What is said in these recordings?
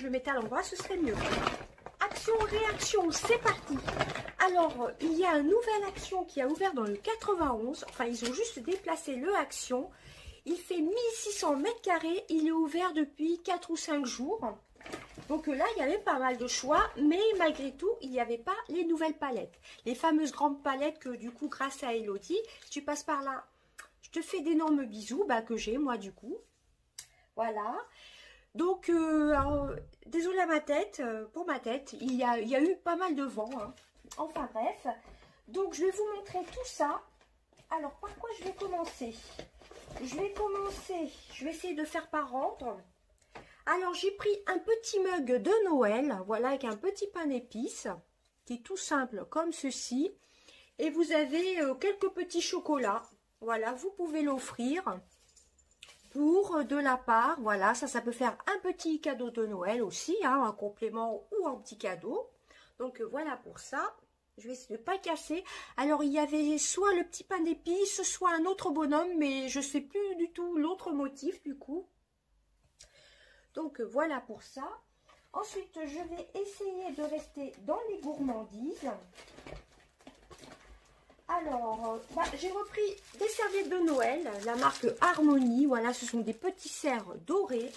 je le mettais à l'endroit, ce serait mieux. Action, réaction, c'est parti. Alors, il y a un nouvel Action qui a ouvert dans le 91. Enfin, ils ont juste déplacé le Action. Il fait 1600 mètres carrés. Il est ouvert depuis 4 ou 5 jours. Donc là, il y avait pas mal de choix. Mais malgré tout, il n'y avait pas les nouvelles palettes. Les fameuses grandes palettes que du coup, grâce à Elodie, si tu passes par là, je te fais d'énormes bisous, bah, que j'ai moi du coup. Voilà. Donc, désolé à ma tête, pour ma tête, il y a eu pas mal de vent. Hein. Enfin bref, donc je vais vous montrer tout ça. Alors, par quoi je vais commencer? Je vais essayer de faire par ordre. Alors, j'ai pris un petit mug de Noël, voilà, avec un petit pain d'épices, qui est tout simple, comme ceci. Et vous avez quelques petits chocolats, voilà, vous pouvez l'offrir. Pour de la part, voilà, ça peut faire un petit cadeau de Noël aussi, hein, un complément ou un petit cadeau. Donc voilà pour ça. Je vais essayer de ne pas casser. Alors il y avait soit le petit pain d'épices, soit un autre bonhomme, mais je ne sais plus du tout l'autre motif du coup. Donc voilà pour ça. Ensuite, je vais essayer de rester dans les gourmandises. Alors, j'ai repris des serviettes de Noël, la marque Harmonie. Voilà, ce sont des petits cerfs dorés.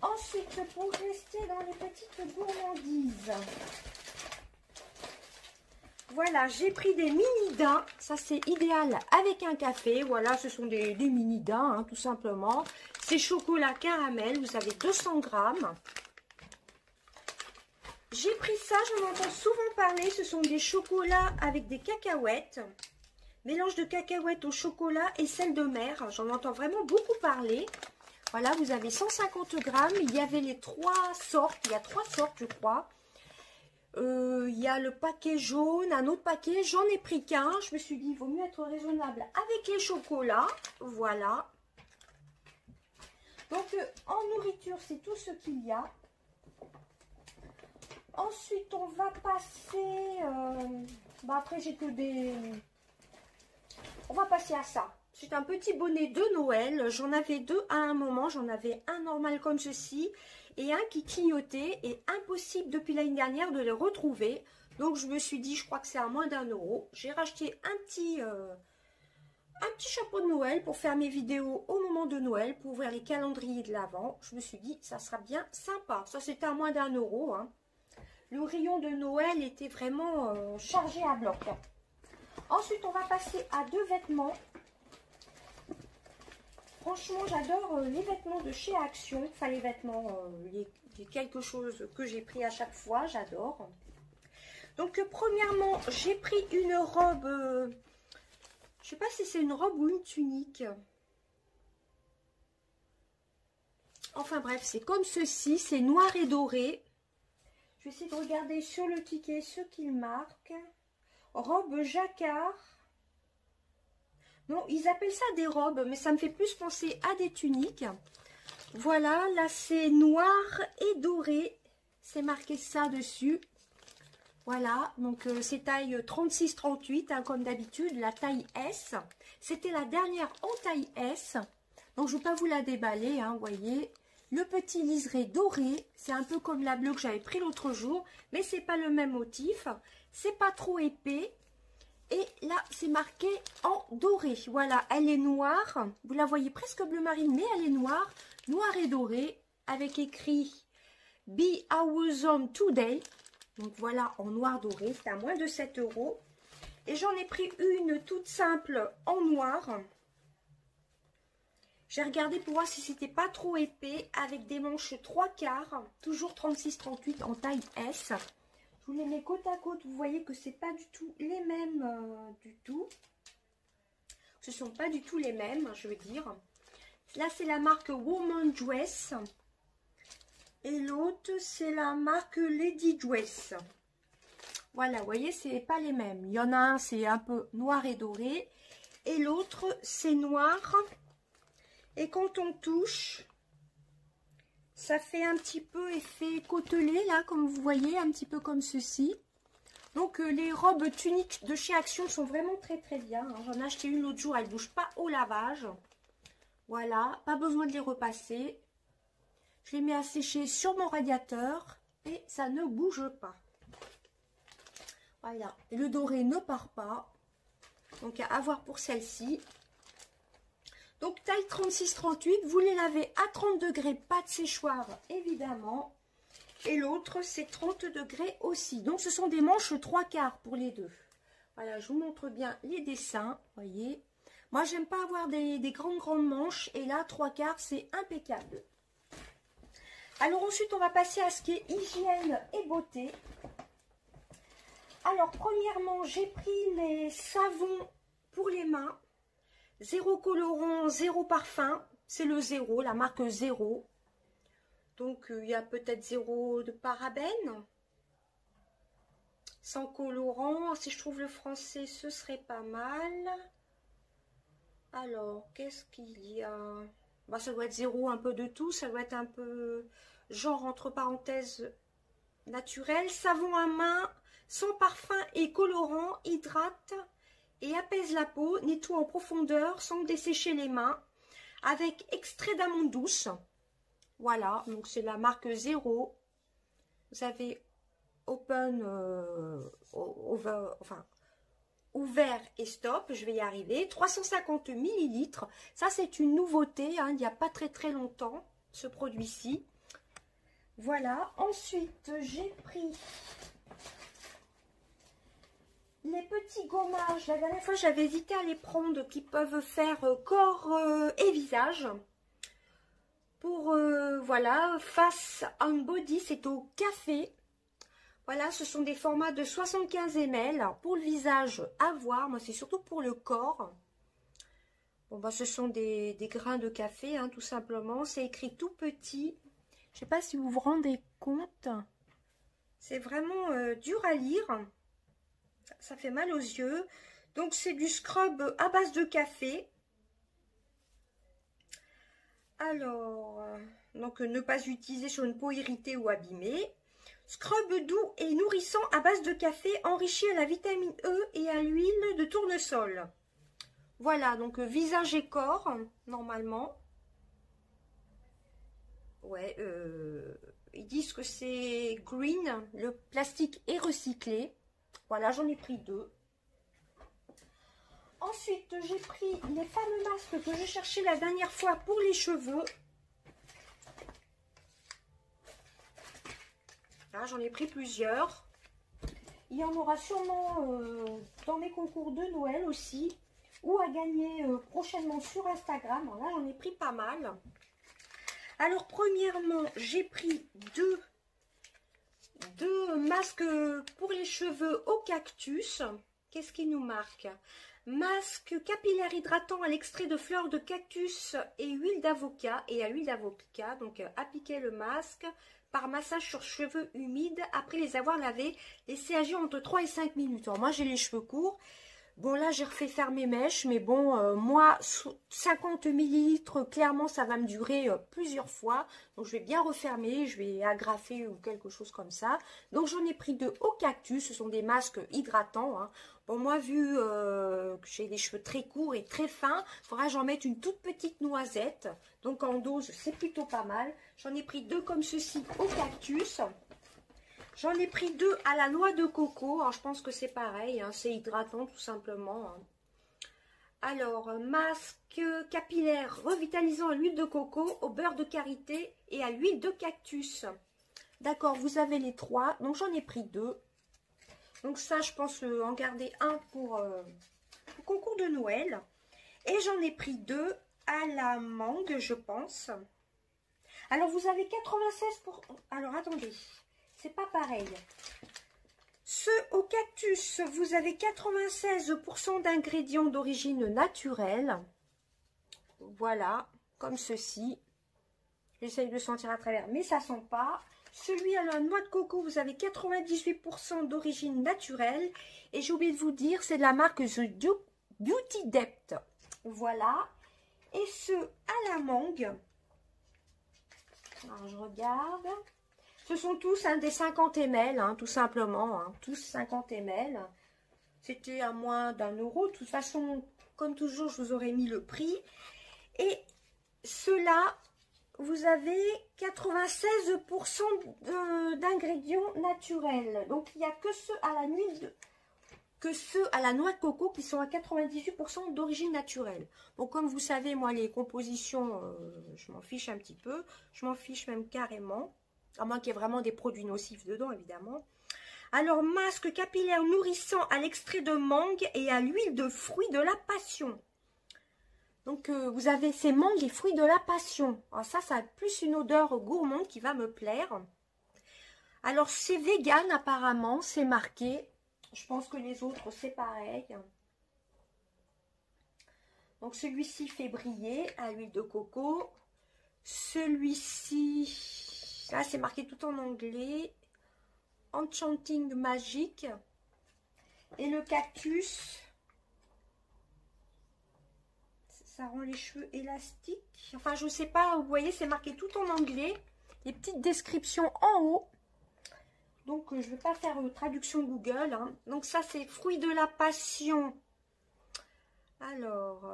Ensuite, pour rester dans les petites gourmandises, voilà, j'ai pris des mini-daims. Ça, c'est idéal avec un café. Voilà, ce sont des mini-daims, hein, tout simplement. C'est chocolat caramel, vous avez 200 grammes. J'ai pris ça, j'en entends souvent parler, ce sont des chocolats avec des cacahuètes. Mélange de cacahuètes au chocolat et sel de mer, j'en entends vraiment beaucoup parler. Voilà, vous avez 150 grammes, il y avait les 3 sortes, il y a 3 sortes je crois. Il y a le paquet jaune, un autre paquet, j'en ai pris qu'un. Je me suis dit, il vaut mieux être raisonnable avec les chocolats, voilà. Donc en nourriture, c'est tout ce qu'il y a. Ensuite, on va passer... après, j'ai que des... On va passer à ça. C'est un petit bonnet de Noël. J'en avais deux à un moment. J'en avais un normal comme ceci et un qui clignotait. Et impossible depuis l'année dernière de les retrouver. Donc, je me suis dit, je crois que c'est à moins d'1 €. J'ai racheté un petit chapeau de Noël pour faire mes vidéos au moment de Noël, pour ouvrir les calendriers de l'Avent. Je me suis dit, ça sera bien sympa. Ça, c'était à moins d'1 €. Hein. Le rayon de Noël était vraiment chargé à bloc. Ensuite, on va passer à 2 vêtements. Franchement, j'adore les vêtements de chez Action. Enfin, les vêtements, les quelque chose que j'ai pris à chaque fois, j'adore. Donc, premièrement, j'ai pris une robe... je sais pas si c'est une robe ou une tunique. Enfin bref, c'est comme ceci, c'est noir et doré. Je vais essayer de regarder sur le ticket ce qu'il marque. Robe jacquard. Non, ils appellent ça des robes, mais ça me fait plus penser à des tuniques. Voilà, là c'est noir et doré. C'est marqué ça dessus. Voilà, donc c'est taille 36-38, hein, comme d'habitude, la taille S. C'était la dernière en taille S. Donc je ne vais pas vous la déballer, hein, vous voyez. Le petit liseré doré, c'est un peu comme la bleue que j'avais pris l'autre jour, mais c'est pas le même motif. C'est pas trop épais. Et là, c'est marqué en doré. Voilà, elle est noire. Vous la voyez presque bleu marine, mais elle est noire. Noire et dorée, avec écrit « Be Awesome Today ». Donc voilà, en noir doré, c'est à moins de 7 €. Et j'en ai pris une toute simple en noir. J'ai regardé pour voir si c'était pas trop épais, avec des manches 3/4, toujours 36-38 en taille S. Je vous les mets côte à côte, vous voyez que c'est pas du tout les mêmes du tout. Ce sont pas du tout les mêmes, je veux dire. Là, c'est la marque Woman Dress. Et l'autre, c'est la marque Lady Dress. Voilà, vous voyez, c'est pas les mêmes. Il y en a un, c'est un peu noir et doré. Et l'autre, c'est noir. Et quand on touche, ça fait un petit peu effet côtelé, là, comme vous voyez, un petit peu comme ceci. Donc, les robes tuniques de chez Action sont vraiment très, très bien. Hein. J'en ai acheté une l'autre jour, elle ne bouge pas au lavage. Voilà, pas besoin de les repasser. Je les mets à sécher sur mon radiateur et ça ne bouge pas. Voilà, et le doré ne part pas. Donc à voir pour celle-ci. Donc taille 36-38, vous les lavez à 30 degrés, pas de séchoir évidemment. Et l'autre c'est 30 degrés aussi. Donc ce sont des manches 3/4 pour les deux. Voilà, je vous montre bien les dessins, voyez. Moi j'aime pas avoir des grandes manches et là 3/4 c'est impeccable. Alors ensuite on va passer à ce qui est hygiène et beauté. Alors premièrement j'ai pris les savons pour les mains. 0 colorant, 0 parfum, c'est le 0, la marque 0. Donc il y a peut-être 0 de parabènes. Sans colorant, si je trouve le français, ce serait pas mal. Alors, qu'est-ce qu'il y a? Bah, ça doit être 0 un peu de tout, ça doit être un peu genre entre parenthèses naturel. Savon à main, sans parfum et colorant, hydrate et apaise la peau, nettoie en profondeur sans dessécher les mains, avec extrait d'amande douce. Voilà, donc c'est la marque 0. Vous avez open, ouvert et stop, je vais y arriver. 350 ml, ça c'est une nouveauté, hein, il n'y a pas très longtemps, ce produit-ci. Voilà, ensuite j'ai pris les petits gommages. La dernière fois j'avais hésité à les prendre, qui peuvent faire corps et visage. Pour voilà, face on body, c'est au café. Voilà, ce sont des formats de 75 ml. Alors, pour le visage, à voir, moi c'est surtout pour le corps. Bon bah ce sont des grains de café, hein, tout simplement. C'est écrit tout petit. Je sais pas si vous vous rendez compte. C'est vraiment dur à lire. Ça fait mal aux yeux. Donc c'est du scrub à base de café. Alors, donc ne pas utiliser sur une peau irritée ou abîmée. Scrub doux et nourrissant à base de café enrichi à la vitamine E et à l'huile de tournesol. Voilà, donc visage et corps, normalement. Ouais, ils disent que c'est green, le plastique est recyclé. Voilà, j'en ai pris 2. Ensuite, j'ai pris les fameux masques que je cherchais la dernière fois pour les cheveux. Là, j'en ai pris plusieurs. Il y en aura sûrement dans mes concours de Noël aussi, ou à gagner prochainement sur Instagram. Alors là, j'en ai pris pas mal. Alors, premièrement, j'ai pris deux masques pour les cheveux au cactus. Qu'est-ce qui nous marque? Masque capillaire hydratant à l'extrait de fleurs de cactus et huile d'avocat. Et à l'huile d'avocat, donc appliquer le masque par massage sur cheveux humides après les avoir lavés. Laissez agir entre 3 et 5 minutes. Alors moi j'ai les cheveux courts. Bon là j'ai refait faire mes mèches. Mais bon moi 50 ml clairement ça va me durer plusieurs fois. Donc je vais bien refermer. Je vais agrafer ou quelque chose comme ça. Donc j'en ai pris 2 au cactus. Ce sont des masques hydratants. Hein. Bon moi vu que j'ai des cheveux très courts et très fins. Il faudra que j'en mette une toute petite noisette. Donc en dose c'est plutôt pas mal. J'en ai pris 2 comme ceci au cactus. J'en ai pris 2 à la noix de coco. Alors, je pense que c'est pareil. Hein, c'est hydratant, tout simplement. Hein. Alors, masque capillaire revitalisant à l'huile de coco, au beurre de karité et à l'huile de cactus. D'accord, vous avez les 3. Donc, j'en ai pris 2. Donc, ça, je pense en garder un pour le concours de Noël. Et j'en ai pris 2 à la mangue, je pense. Alors, vous avez 96 pour... Alors, attendez. C'est pas pareil. Ceux au cactus, vous avez 96% d'ingrédients d'origine naturelle. Voilà, comme ceci. J'essaye de sentir à travers, mais ça sent pas. Celui à la noix de coco, vous avez 98% d'origine naturelle. Et j'ai oublié de vous dire, c'est de la marque The Beauty Depth. Voilà. Et ceux à la mangue. Alors, je regarde. Ce sont tous des 50 ml, hein, tout simplement. Hein, tous 50 ml. C'était à moins d'1 euro. De toute façon, comme toujours, je vous aurais mis le prix. Et ceux-là, vous avez 96% d'ingrédients naturels. Donc, il n'y a que ceux à la noix de coco qui sont à 98% d'origine naturelle. Donc, comme vous savez, moi, les compositions, je m'en fiche un petit peu. Je m'en fiche même carrément. À moins qu'il y ait vraiment des produits nocifs dedans, évidemment. Alors, masque capillaire nourrissant à l'extrait de mangue et à l'huile de fruits de la passion. Donc, vous avez ces mangues et fruits de la passion. Alors ça a plus une odeur gourmande qui va me plaire. Alors, c'est vegan apparemment, c'est marqué. Je pense que les autres, c'est pareil. Donc, celui-ci fait briller à l'huile de coco. Celui-ci, là, c'est marqué tout en anglais. Enchanting Magic. Et le cactus, ça rend les cheveux élastiques. Enfin, je ne sais pas, vous voyez, c'est marqué tout en anglais. Les petites descriptions en haut. Donc, je ne vais pas faire traduction Google. Hein. Donc, ça, c'est fruits de la passion. Alors,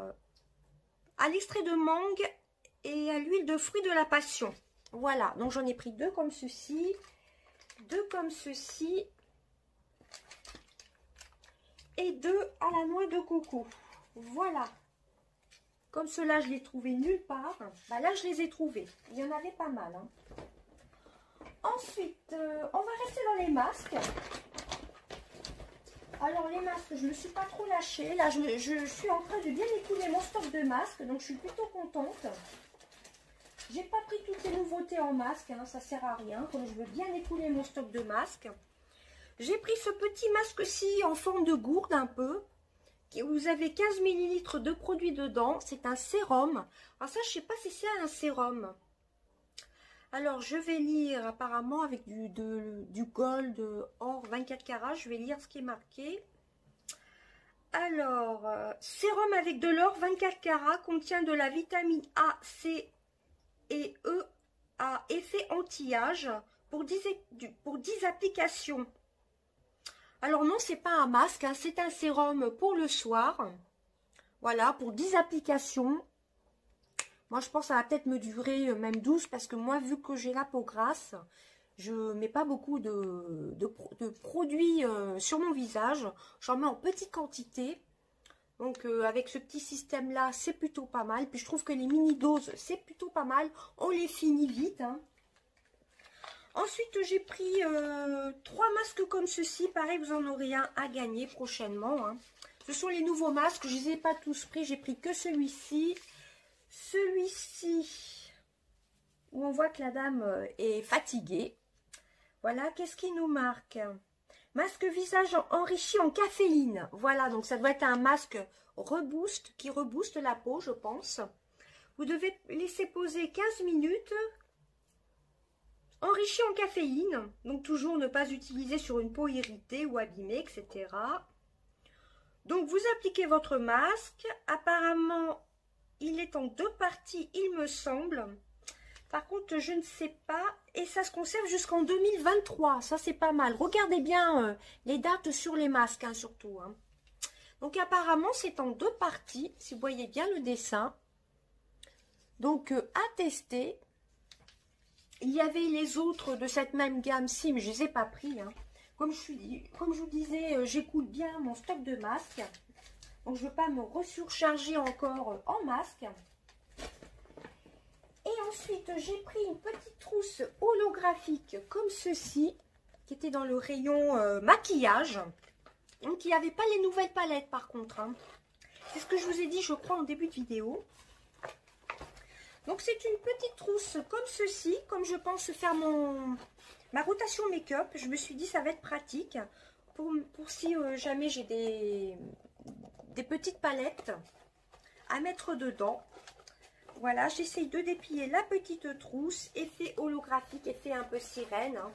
à l'extrait de mangue et à l'huile de fruits de la passion. Voilà, donc j'en ai pris deux comme ceci. Deux comme ceci. Et deux à la noix de coco. Voilà. Comme cela, je les trouvais nulle part. Bah là, je les ai trouvés. Il y en avait pas mal. Hein. Ensuite, on va rester dans les masques. Alors, les masques, je ne me suis pas trop lâchée. Là, je suis en train de bien écouler mon stock de masques. Donc, je suis plutôt contente. J'ai pas pris toutes les nouveautés en masque. Hein, ça sert à rien. Comme je veux bien écouler mon stock de masques. J'ai pris ce petit masque-ci en forme de gourde un peu. Vous avez 15 ml de produit dedans. C'est un sérum. Alors ça, je sais pas si c'est un sérum. Alors, je vais lire apparemment avec du gold or 24 carats. Je vais lire ce qui est marqué. Alors, sérum avec de l'or 24 carats contient de la vitamine A, C et E à effet anti-âge pour 10 applications. Alors non, c'est pas un masque, hein, c'est un sérum pour le soir. Voilà, pour 10 applications. Moi, je pense que ça va peut-être me durer même 12 parce que moi, vu que j'ai la peau grasse, je mets pas beaucoup de produits sur mon visage. J'en mets en petite quantité. Donc, avec ce petit système-là, c'est plutôt pas mal. Puis, je trouve que les mini-doses, c'est plutôt pas mal. On les finit vite, hein. Ensuite, j'ai pris 3 masques comme ceci. Pareil, vous en aurez un à gagner prochainement. Hein. Ce sont les nouveaux masques. Je ne les ai pas tous pris. J'ai pris que celui-ci. Celui-ci, où on voit que la dame est fatiguée. Voilà, qu'est-ce qui nous marque? Masque visage enrichi en caféine. Voilà, donc ça doit être un masque reboost, qui rebooste la peau, je pense. Vous devez laisser poser 15 minutes. Enrichi en caféine, donc toujours ne pas utiliser sur une peau irritée ou abîmée, etc. Donc vous appliquez votre masque. Apparemment, il est en 2 parties, il me semble. Par contre, je ne sais pas. Et ça se conserve jusqu'en 2023. Ça, c'est pas mal. Regardez bien les dates sur les masques, hein, surtout. Hein. Donc apparemment, c'est en 2 parties, si vous voyez bien le dessin. Donc, à tester. Il y avait les autres de cette même gamme-ci, mais je ne les ai pas pris. Hein. Comme je vous disais, j'écoule bien mon stock de masques. Donc, je ne veux pas me resurcharger encore en masque. Et ensuite, j'ai pris une petite trousse holographique comme ceci, qui était dans le rayon maquillage. Donc, il n'y avait pas les nouvelles palettes par contre. Hein. C'est ce que je vous ai dit, je crois, en début de vidéo. Donc, c'est une petite trousse comme ceci. Comme je pense faire ma rotation make-up, je me suis dit ça va être pratique pour si jamais j'ai des petites palettes à mettre dedans. Voilà, j'essaye de déplier la petite trousse. Effet holographique, effet un peu sirène. Hein.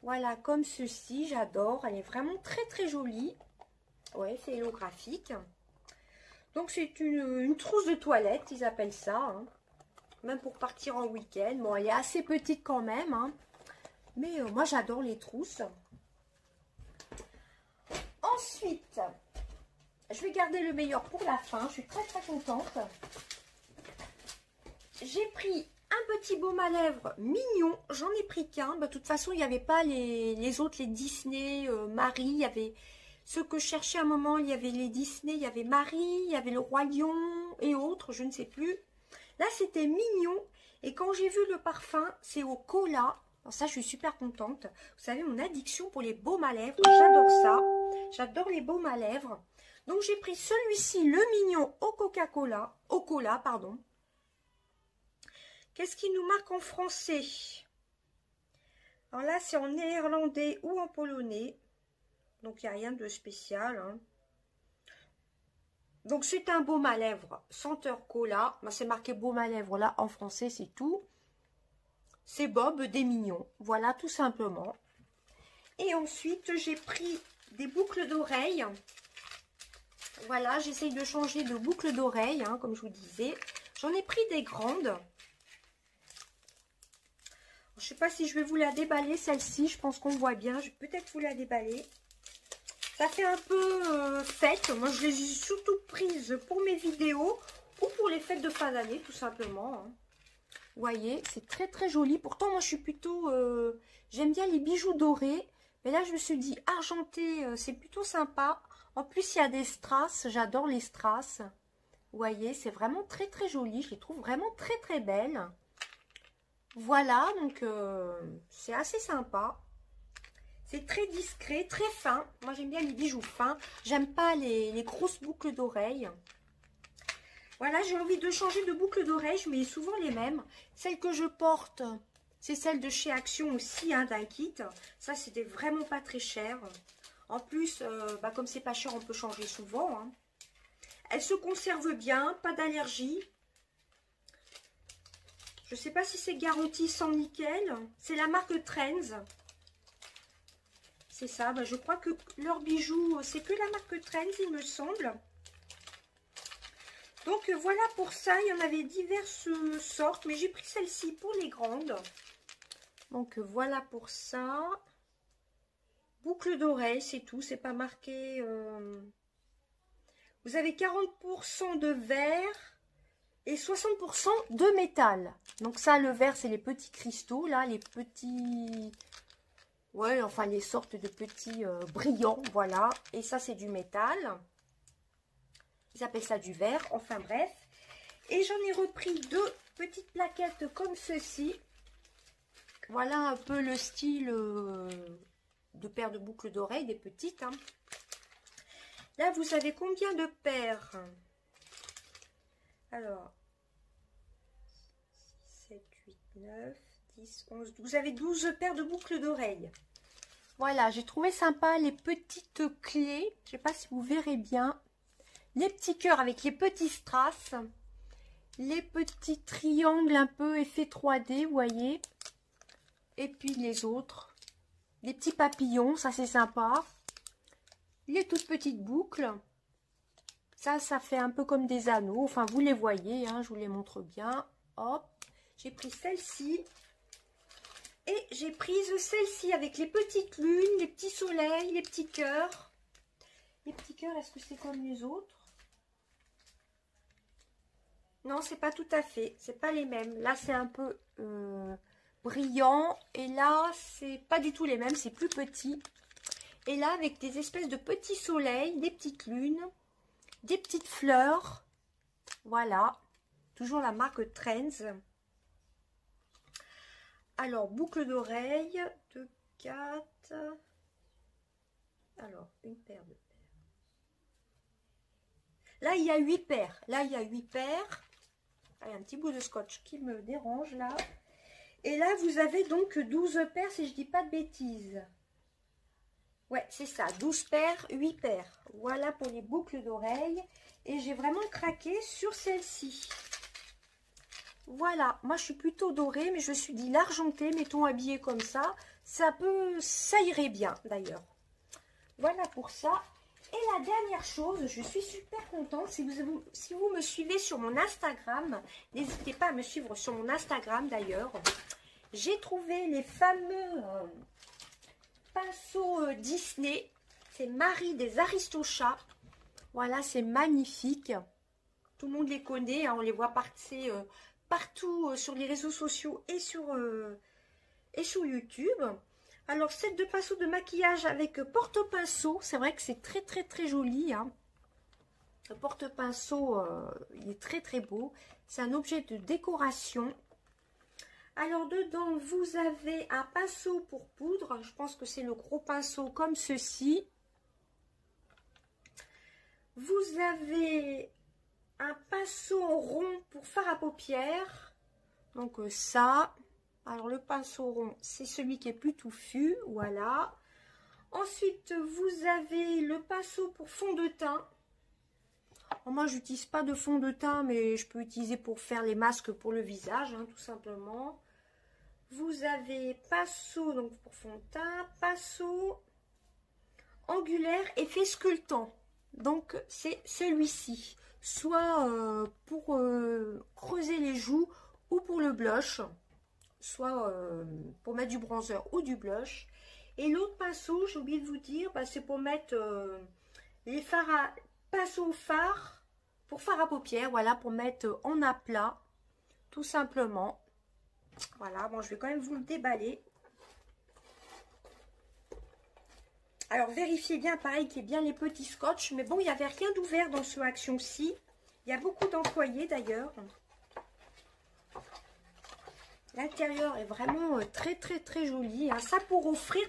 Voilà, comme ceci, j'adore. Elle est vraiment très très jolie. Ouais, effet holographique. Donc, c'est une trousse de toilette, ils appellent ça. Hein. Même pour partir en week-end. Bon, elle est assez petite quand même. Hein. Mais moi, j'adore les trousses. Ensuite, je vais garder le meilleur pour la fin. Je suis très très contente. J'ai pris Un petit baume à lèvres mignon, j'en ai pris qu'un. Bah, de toute façon, il n'y avait pas les autres, les Disney, Marie. Il y avait ceux que je cherchais à un moment, il y avait les Disney, il y avait Marie, il y avait le Roi Lion et autres, je ne sais plus. Là, c'était mignon. Et quand j'ai vu le parfum, c'est au cola. Alors ça, je suis super contente. Vous savez, mon addiction pour les baumes à lèvres, j'adore ça. J'adore les baumes à lèvres. Donc, j'ai pris celui-ci, le mignon, au Coca-Cola. Au cola, pardon. Qu'est-ce qui nous marque en français? Alors là, c'est en néerlandais ou en polonais. Donc, il n'y a rien de spécial. Hein. Donc, c'est un baume à lèvres senteur cola. Ben, c'est marqué baume à lèvres là en français, c'est tout. C'est Bob des Mignons. Voilà, tout simplement. Et ensuite, j'ai pris des boucles d'oreilles. Voilà, j'essaye de changer de boucle d'oreille, hein, comme je vous disais. J'en ai pris des grandes. Je ne sais pas si je vais vous la déballer, celle-ci. Je pense qu'on voit bien. Je vais peut-être vous la déballer. Ça fait un peu fête. Moi, je les ai surtout prises pour mes vidéos ou pour les fêtes de fin d'année, tout simplement. Hein. Vous voyez, c'est très, très joli. Pourtant, moi, je suis plutôt... j'aime bien les bijoux dorés. Mais là, je me suis dit, argenté, c'est plutôt sympa. En plus, il y a des strass. J'adore les strass. Vous voyez, c'est vraiment très, très joli. Je les trouve vraiment très, très belles. Voilà, donc c'est assez sympa. C'est très discret, très fin. Moi, j'aime bien les bijoux fins. J'aime pas les grosses boucles d'oreilles. Voilà, j'ai envie de changer de boucle d'oreille. Je mets souvent les mêmes. Celle que je porte, c'est celle de chez Action aussi, hein, d'un kit. Ça, c'était vraiment pas très cher. En plus, bah, comme c'est pas cher, on peut changer souvent. Hein. Elle se conserve bien, pas d'allergie. Je ne sais pas si c'est garanti sans nickel. C'est la marque Trends. C'est ça. Ben je crois que leurs bijoux, c'est que la marque Trends, il me semble. Donc voilà pour ça. Il y en avait diverses sortes. Mais j'ai pris celle-ci pour les grandes. Donc voilà pour ça. Boucle d'oreille, c'est tout. C'est pas marqué. Vous avez 40% de verre. Et 60% de métal. Donc ça, le vert, c'est les petits cristaux, là, les petits... Ouais, enfin, les sortes de petits brillants, voilà. Et ça, c'est du métal. Ils appellent ça du verre, enfin bref. Et j'en ai repris deux petites plaquettes comme ceci. Voilà un peu le style de paires de boucles d'oreilles, des petites. Hein. Là, vous savez combien de paires? Alors, 7, 8, 9, 10, 11, 12. Vous avez 12 paires de boucles d'oreilles. Voilà, j'ai trouvé sympa les petites clés. Je ne sais pas si vous verrez bien. Les petits cœurs avec les petits strass. Les petits triangles un peu effet 3D, vous voyez. Et puis les autres. Les petits papillons, ça c'est sympa. Les toutes petites boucles. Ça fait un peu comme des anneaux. Enfin, vous les voyez, hein, je vous les montre bien. Hop, j'ai pris celle-ci. Et j'ai prise celle-ci avec les petites lunes, les petits soleils, les petits cœurs. Les petits cœurs, est-ce que c'est comme les autres? Non, c'est pas tout à fait. C'est pas les mêmes. Là, c'est un peu brillant. Et là, c'est pas du tout les mêmes. C'est plus petit. Et là, avec des espèces de petits soleils, des petites lunes. Des petites fleurs, voilà, toujours la marque Trends. Alors, boucle d'oreille, 2, 4, alors, une paire de paires. Là, il y a 8 paires, là, il y a 8 paires. Ah, il y a un petit bout de scotch qui me dérange, là. Et là, vous avez donc 12 paires, si je dis pas de bêtises. Ouais, c'est ça, 12 paires, 8 paires. Voilà pour les boucles d'oreilles. Et j'ai vraiment craqué sur celle-ci. Voilà, moi je suis plutôt dorée, mais je me suis dit l'argenté, mettons habillé comme ça, ça irait bien d'ailleurs. Voilà pour ça. Et la dernière chose, je suis super contente, si vous me suivez sur mon Instagram, n'hésitez pas à me suivre sur mon Instagram d'ailleurs. J'ai trouvé les fameux... pinceau Disney, c'est Marie des Aristochats. Voilà, c'est magnifique. Tout le monde les connaît, hein, on les voit passer partout sur les réseaux sociaux et sur YouTube. Alors, set de pinceau de maquillage avec porte-pinceau. C'est vrai que c'est très très très joli, hein. Le porte-pinceau, il est très très beau. C'est un objet de décoration. Alors, dedans, vous avez un pinceau pour poudre. Je pense que c'est le gros pinceau comme ceci. Vous avez un pinceau rond pour fard à paupières. Donc, ça. Alors, le pinceau rond, c'est celui qui est plus touffu. Voilà. Ensuite, vous avez le pinceau pour fond de teint. Moi, j'utilise pas de fond de teint, mais je peux utiliser pour faire les masques pour le visage, hein, tout simplement. Vous avez pinceau donc pour fond de teint, pinceau angulaire effet sculptant. Donc, c'est celui-ci. Soit pour creuser les joues ou pour le blush. Soit pour mettre du bronzer ou du blush. Et l'autre pinceau, j'ai oublié de vous dire, bah, c'est pour mettre les fards à... pinceau fard pour fard à paupières, voilà, pour mettre en aplat, tout simplement. Voilà, bon, je vais quand même vous le déballer. Alors, vérifiez bien, pareil, qu'il y ait bien les petits scotch. Mais bon, il n'y avait rien d'ouvert dans ce Action-ci. Il y a beaucoup d'employés, d'ailleurs. L'intérieur est vraiment très, très, très joli, hein. Ça, pour offrir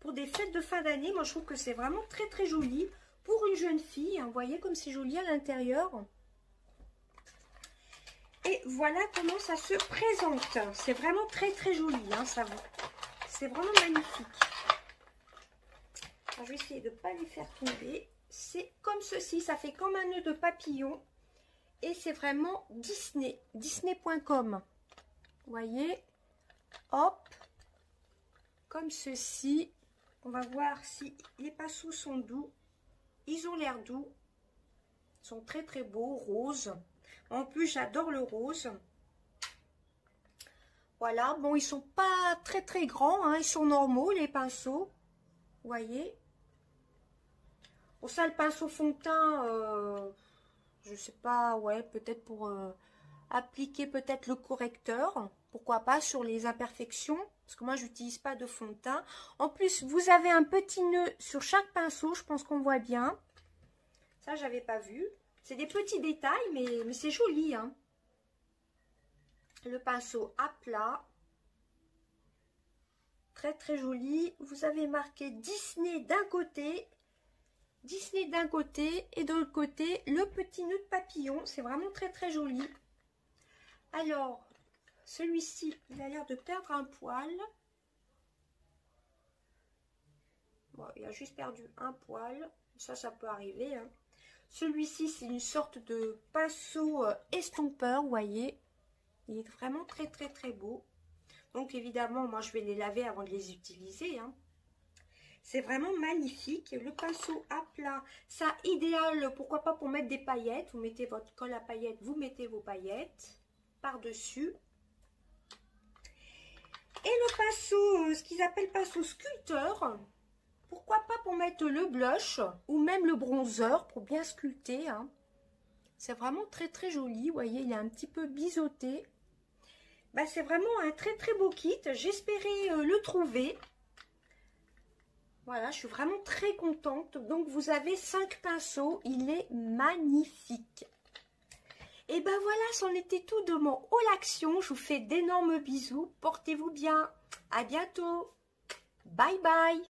pour des fêtes de fin d'année, moi, je trouve que c'est vraiment très, très joli. Pour une jeune fille, hein, vous voyez comme c'est joli à l'intérieur. Et voilà comment ça se présente. C'est vraiment très très joli, hein, ça. C'est vraiment magnifique. Alors, je vais essayer de ne pas les faire tomber. C'est comme ceci, ça fait comme un nœud de papillon. Et c'est vraiment Disney, disney.com. Vous voyez, hop, comme ceci. On va voir si les pinceaux sont doux. Ils ont l'air doux. Ils sont très très beaux, roses. En plus, j'adore le rose. Voilà, bon, ils sont pas très très grands, hein. Ils sont normaux, les pinceaux. Vous voyez. Bon, ça, le pinceau fond de teint, je sais pas, ouais, peut-être pour appliquer peut-être le correcteur. Pourquoi pas sur les imperfections. Parce que moi, j'utilise pas de fond de teint. En plus, vous avez un petit nœud sur chaque pinceau. Je pense qu'on voit bien. Ça, j'avais pas vu. C'est des petits détails, mais c'est joli, hein. Le pinceau à plat. Très, très joli. Vous avez marqué Disney d'un côté. Disney d'un côté. Et de l'autre côté, le petit nœud de papillon. C'est vraiment très, très joli. Alors, celui-ci, il a l'air de perdre un poil. Bon, il a juste perdu un poil. Ça peut arriver, hein. Celui-ci, c'est une sorte de pinceau estompeur, vous voyez. Il est vraiment très, très, très beau. Donc, évidemment, moi, je vais les laver avant de les utiliser, hein. C'est vraiment magnifique. Le pinceau à plat, ça, idéal, pourquoi pas pour mettre des paillettes. Vous mettez votre colle à paillettes, vous mettez vos paillettes par-dessus. Et le pinceau, ce qu'ils appellent pinceau sculpteur. Pourquoi pas pour mettre le blush ou même le bronzer pour bien sculpter, hein. C'est vraiment très très joli. Vous voyez, il est un petit peu biseauté. Bah, c'est vraiment un très très beau kit. J'espérais le trouver. Voilà, je suis vraiment très contente. Donc, vous avez 5 pinceaux. Il est magnifique. Et ben voilà, c'en était tout de mon haul action. Je vous fais d'énormes bisous. Portez-vous bien. À bientôt. Bye bye.